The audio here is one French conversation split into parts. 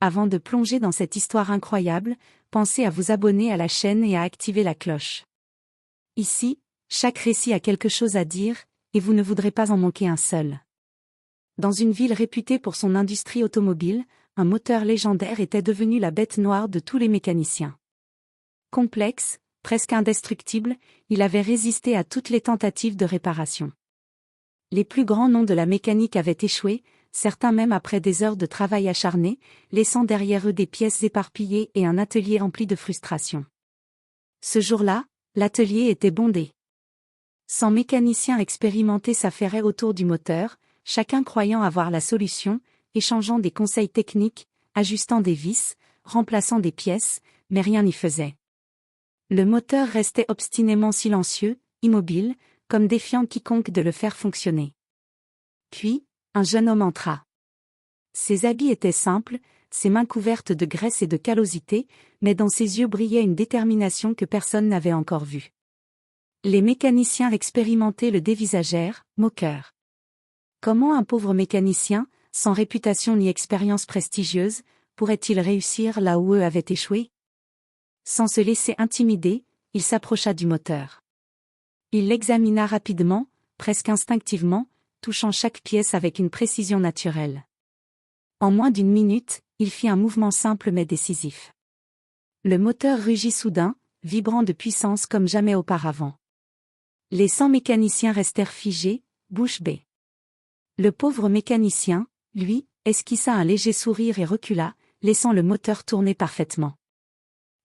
Avant de plonger dans cette histoire incroyable, pensez à vous abonner à la chaîne et à activer la cloche. Ici, chaque récit a quelque chose à dire, et vous ne voudrez pas en manquer un seul. Dans une ville réputée pour son industrie automobile, un moteur légendaire était devenu la bête noire de tous les mécaniciens. Complexe, presque indestructible, il avait résisté à toutes les tentatives de réparation. Les plus grands noms de la mécanique avaient échoué, certains même après des heures de travail acharné, laissant derrière eux des pièces éparpillées et un atelier empli de frustration. Ce jour-là, l'atelier était bondé. 100 mécaniciens expérimentés s'affairaient autour du moteur, chacun croyant avoir la solution, échangeant des conseils techniques, ajustant des vis, remplaçant des pièces, mais rien n'y faisait. Le moteur restait obstinément silencieux, immobile, comme défiant quiconque de le faire fonctionner. Puis, un jeune homme entra. Ses habits étaient simples, ses mains couvertes de graisse et de callosité, mais dans ses yeux brillait une détermination que personne n'avait encore vue. Les mécaniciens expérimentés le dévisagèrent, moqueurs. Comment un pauvre mécanicien, sans réputation ni expérience prestigieuse, pourrait-il réussir là où eux avaient échoué? Sans se laisser intimider, il s'approcha du moteur. Il l'examina rapidement, presque instinctivement, touchant chaque pièce avec une précision naturelle. En moins d'une minute, il fit un mouvement simple mais décisif. Le moteur rugit soudain, vibrant de puissance comme jamais auparavant. Les 100 mécaniciens restèrent figés, bouche bée. Le pauvre mécanicien, lui, esquissa un léger sourire et recula, laissant le moteur tourner parfaitement.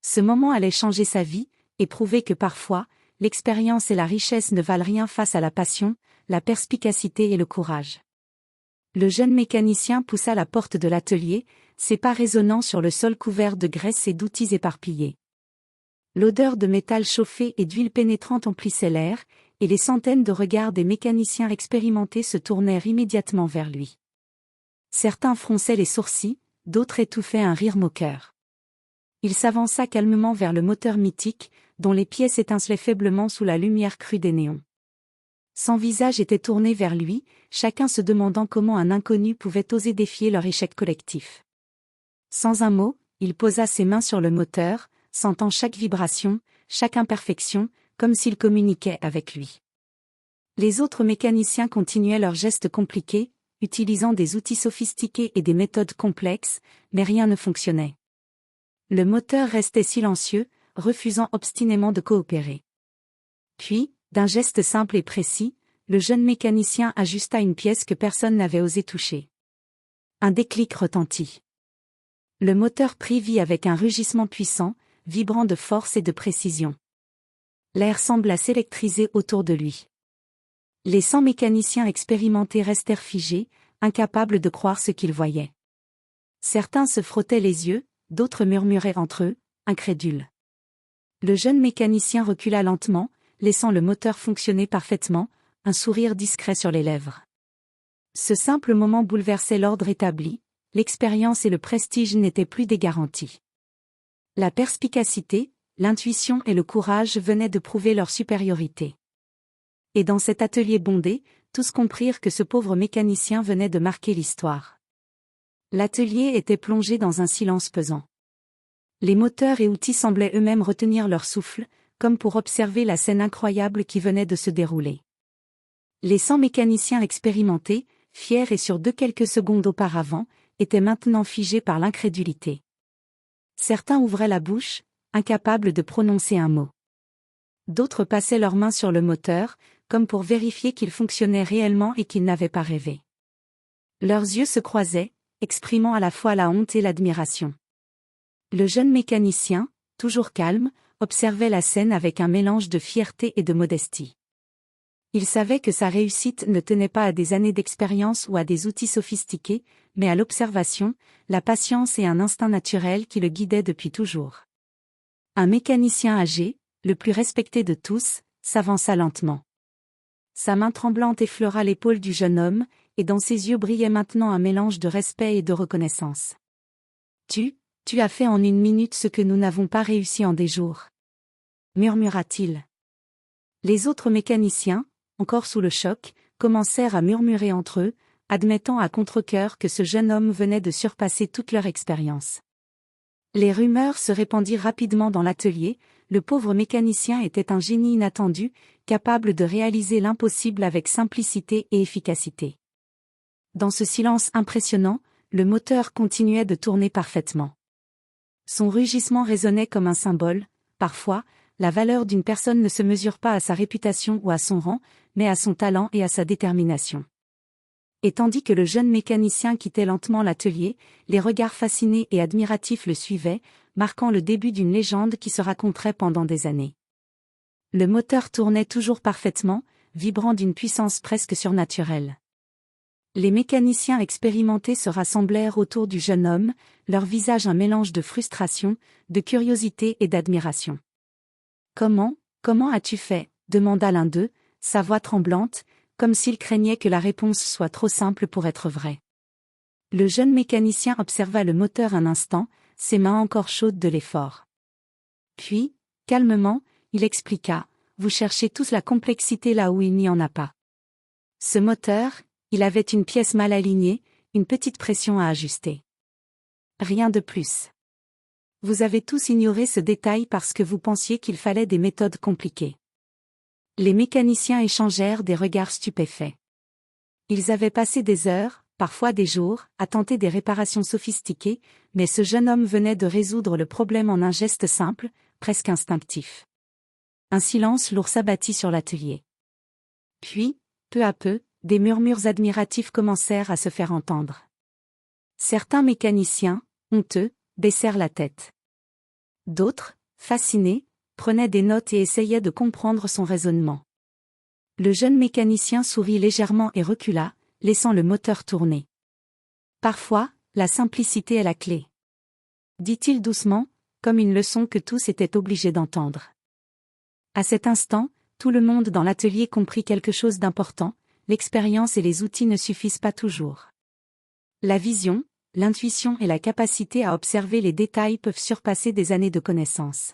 Ce moment allait changer sa vie, et prouver que parfois, l'expérience et la richesse ne valent rien face à la passion, la perspicacité et le courage. Le jeune mécanicien poussa la porte de l'atelier, ses pas résonnant sur le sol couvert de graisse et d'outils éparpillés. L'odeur de métal chauffé et d'huile pénétrante emplissait l'air, et les centaines de regards des mécaniciens expérimentés se tournèrent immédiatement vers lui. Certains fronçaient les sourcils, d'autres étouffaient un rire moqueur. Il s'avança calmement vers le moteur mythique, dont les pièces étincelaient faiblement sous la lumière crue des néons. Son visage était tourné vers lui, chacun se demandant comment un inconnu pouvait oser défier leur échec collectif. Sans un mot, il posa ses mains sur le moteur, sentant chaque vibration, chaque imperfection, comme s'il communiquait avec lui. Les autres mécaniciens continuaient leurs gestes compliqués, utilisant des outils sophistiqués et des méthodes complexes, mais rien ne fonctionnait. Le moteur restait silencieux, refusant obstinément de coopérer. Puis, d'un geste simple et précis, le jeune mécanicien ajusta une pièce que personne n'avait osé toucher. Un déclic retentit. Le moteur prit vie avec un rugissement puissant, vibrant de force et de précision. L'air sembla s'électriser autour de lui. Les 100 mécaniciens expérimentés restèrent figés, incapables de croire ce qu'ils voyaient. Certains se frottaient les yeux, d'autres murmuraient entre eux, incrédules. Le jeune mécanicien recula lentement, laissant le moteur fonctionner parfaitement, un sourire discret sur les lèvres. Ce simple moment bouleversait l'ordre établi, l'expérience et le prestige n'étaient plus des garanties. La perspicacité, l'intuition et le courage venaient de prouver leur supériorité. Et dans cet atelier bondé, tous comprirent que ce pauvre mécanicien venait de marquer l'histoire. L'atelier était plongé dans un silence pesant. Les moteurs et outils semblaient eux-mêmes retenir leur souffle, comme pour observer la scène incroyable qui venait de se dérouler. Les 100 mécaniciens expérimentés, fiers et sûrs de quelques secondes auparavant, étaient maintenant figés par l'incrédulité. Certains ouvraient la bouche, incapables de prononcer un mot. D'autres passaient leurs mains sur le moteur, comme pour vérifier qu'il fonctionnait réellement et qu'ils n'avaient pas rêvé. Leurs yeux se croisaient, exprimant à la fois la honte et l'admiration. Le jeune mécanicien, toujours calme, observait la scène avec un mélange de fierté et de modestie. Il savait que sa réussite ne tenait pas à des années d'expérience ou à des outils sophistiqués, mais à l'observation, la patience et un instinct naturel qui le guidaient depuis toujours. Un mécanicien âgé, le plus respecté de tous, s'avança lentement. Sa main tremblante effleura l'épaule du jeune homme, et dans ses yeux brillait maintenant un mélange de respect et de reconnaissance. Tu as fait en une minute ce que nous n'avons pas réussi en des jours. Murmura-t-il. Les autres mécaniciens, encore sous le choc, commencèrent à murmurer entre eux, admettant à contre-cœur que ce jeune homme venait de surpasser toute leur expérience. Les rumeurs se répandirent rapidement dans l'atelier, le pauvre mécanicien était un génie inattendu, capable de réaliser l'impossible avec simplicité et efficacité. Dans ce silence impressionnant, le moteur continuait de tourner parfaitement. Son rugissement résonnait comme un symbole. Parfois, la valeur d'une personne ne se mesure pas à sa réputation ou à son rang, mais à son talent et à sa détermination. Et tandis que le jeune mécanicien quittait lentement l'atelier, les regards fascinés et admiratifs le suivaient, marquant le début d'une légende qui se raconterait pendant des années. Le moteur tournait toujours parfaitement, vibrant d'une puissance presque surnaturelle. Les mécaniciens expérimentés se rassemblèrent autour du jeune homme, leur visage un mélange de frustration, de curiosité et d'admiration. « Comment as-tu fait ?» demanda l'un d'eux, sa voix tremblante, comme s'il craignait que la réponse soit trop simple pour être vraie. Le jeune mécanicien observa le moteur un instant, ses mains encore chaudes de l'effort. Puis, calmement, il expliqua, « Vous cherchez tous la complexité là où il n'y en a pas. Ce moteur, il avait une pièce mal alignée, une petite pression à ajuster. Rien de plus. Vous avez tous ignoré ce détail parce que vous pensiez qu'il fallait des méthodes compliquées. » Les mécaniciens échangèrent des regards stupéfaits. Ils avaient passé des heures, parfois des jours, à tenter des réparations sophistiquées, mais ce jeune homme venait de résoudre le problème en un geste simple, presque instinctif. Un silence lourd s'abattit sur l'atelier. Puis, peu à peu, des murmures admiratifs commencèrent à se faire entendre. Certains mécaniciens, honteux, baissèrent la tête. D'autres, fascinés, prenaient des notes et essayaient de comprendre son raisonnement. Le jeune mécanicien sourit légèrement et recula, laissant le moteur tourner. Parfois, la simplicité est la clé. Dit-il doucement, comme une leçon que tous étaient obligés d'entendre. À cet instant, tout le monde dans l'atelier comprit quelque chose d'important, l'expérience et les outils ne suffisent pas toujours. La vision, l'intuition et la capacité à observer les détails peuvent surpasser des années de connaissances.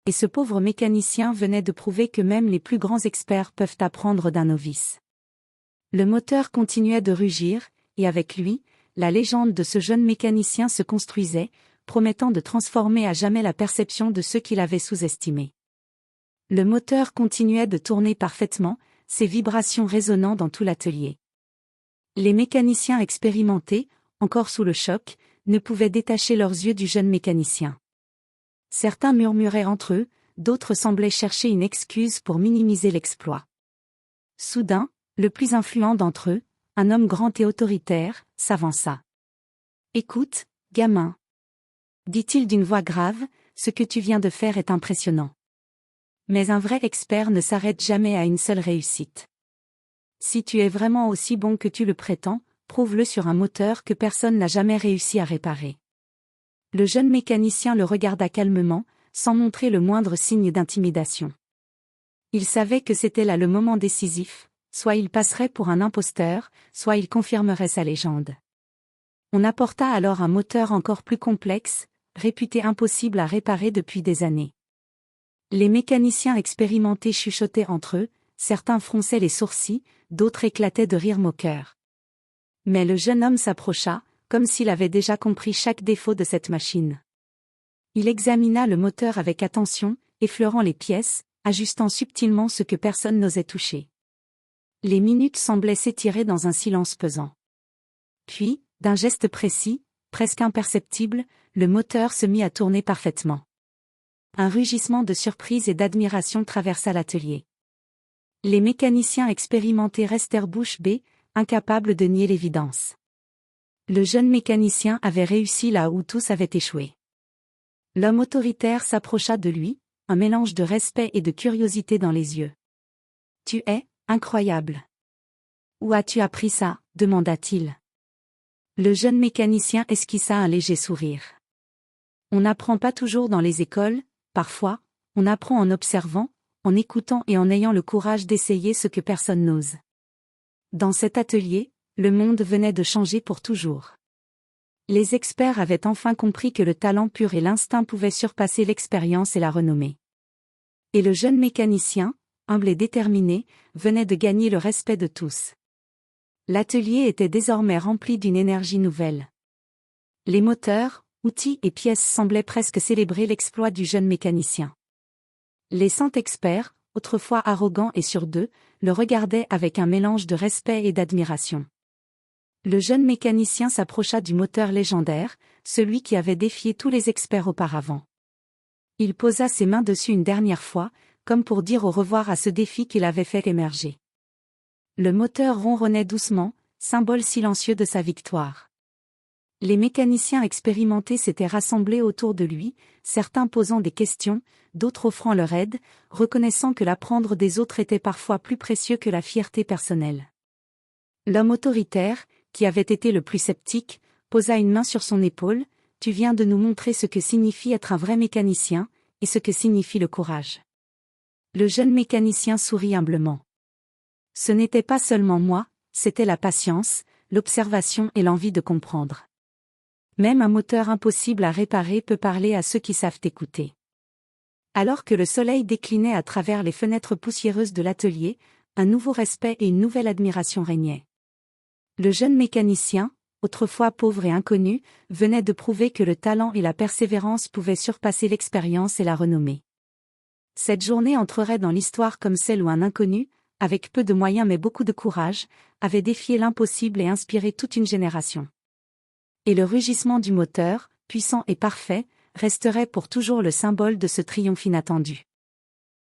Et ce pauvre mécanicien venait de prouver que même les plus grands experts peuvent apprendre d'un novice. Le moteur continuait de rugir, et avec lui, la légende de ce jeune mécanicien se construisait, promettant de transformer à jamais la perception de ceux qui l'avaient sous-estimé. Le moteur continuait de tourner parfaitement, ses vibrations résonnant dans tout l'atelier. Les mécaniciens expérimentés, encore sous le choc, ne pouvaient détacher leurs yeux du jeune mécanicien. Certains murmuraient entre eux, d'autres semblaient chercher une excuse pour minimiser l'exploit. Soudain, le plus influent d'entre eux, un homme grand et autoritaire, s'avança. « Écoute, gamin. » dit-il d'une voix grave, « ce que tu viens de faire est impressionnant. Mais un vrai expert ne s'arrête jamais à une seule réussite. Si tu es vraiment aussi bon que tu le prétends, prouve-le sur un moteur que personne n'a jamais réussi à réparer. » Le jeune mécanicien le regarda calmement, sans montrer le moindre signe d'intimidation. Il savait que c'était là le moment décisif, soit il passerait pour un imposteur, soit il confirmerait sa légende. On apporta alors un moteur encore plus complexe, réputé impossible à réparer depuis des années. Les mécaniciens expérimentés chuchotaient entre eux, certains fronçaient les sourcils, d'autres éclataient de rire moqueur. Mais le jeune homme s'approcha, comme s'il avait déjà compris chaque défaut de cette machine. Il examina le moteur avec attention, effleurant les pièces, ajustant subtilement ce que personne n'osait toucher. Les minutes semblaient s'étirer dans un silence pesant. Puis, d'un geste précis, presque imperceptible, le moteur se mit à tourner parfaitement. Un rugissement de surprise et d'admiration traversa l'atelier. Les mécaniciens expérimentés restèrent bouche bée, incapables de nier l'évidence. Le jeune mécanicien avait réussi là où tous avaient échoué. L'homme autoritaire s'approcha de lui, un mélange de respect et de curiosité dans les yeux. « Tu es incroyable. Où as-tu appris ça ?» demanda-t-il. Le jeune mécanicien esquissa un léger sourire. On n'apprend pas toujours dans les écoles, parfois, on apprend en observant, en écoutant et en ayant le courage d'essayer ce que personne n'ose. Dans cet atelier, le monde venait de changer pour toujours. Les experts avaient enfin compris que le talent pur et l'instinct pouvaient surpasser l'expérience et la renommée. Et le jeune mécanicien, humble et déterminé, venait de gagner le respect de tous. L'atelier était désormais rempli d'une énergie nouvelle. Les moteurs, outils et pièces semblaient presque célébrer l'exploit du jeune mécanicien. Les 100 experts, autrefois arrogants et sûrs d'eux, le regardaient avec un mélange de respect et d'admiration. Le jeune mécanicien s'approcha du moteur légendaire, celui qui avait défié tous les experts auparavant. Il posa ses mains dessus une dernière fois, comme pour dire au revoir à ce défi qu'il avait fait émerger. Le moteur ronronnait doucement, symbole silencieux de sa victoire. Les mécaniciens expérimentés s'étaient rassemblés autour de lui, certains posant des questions, d'autres offrant leur aide, reconnaissant que l'apprendre des autres était parfois plus précieux que la fierté personnelle. L'homme autoritaire, qui avait été le plus sceptique, posa une main sur son épaule. « Tu viens de nous montrer ce que signifie être un vrai mécanicien, et ce que signifie le courage. » Le jeune mécanicien sourit humblement. « Ce n'était pas seulement moi, c'était la patience, l'observation et l'envie de comprendre. Même un moteur impossible à réparer peut parler à ceux qui savent écouter. » Alors que le soleil déclinait à travers les fenêtres poussiéreuses de l'atelier, un nouveau respect et une nouvelle admiration régnaient. Le jeune mécanicien, autrefois pauvre et inconnu, venait de prouver que le talent et la persévérance pouvaient surpasser l'expérience et la renommée. Cette journée entrerait dans l'histoire comme celle où un inconnu, avec peu de moyens mais beaucoup de courage, avait défié l'impossible et inspiré toute une génération. Et le rugissement du moteur, puissant et parfait, resterait pour toujours le symbole de ce triomphe inattendu.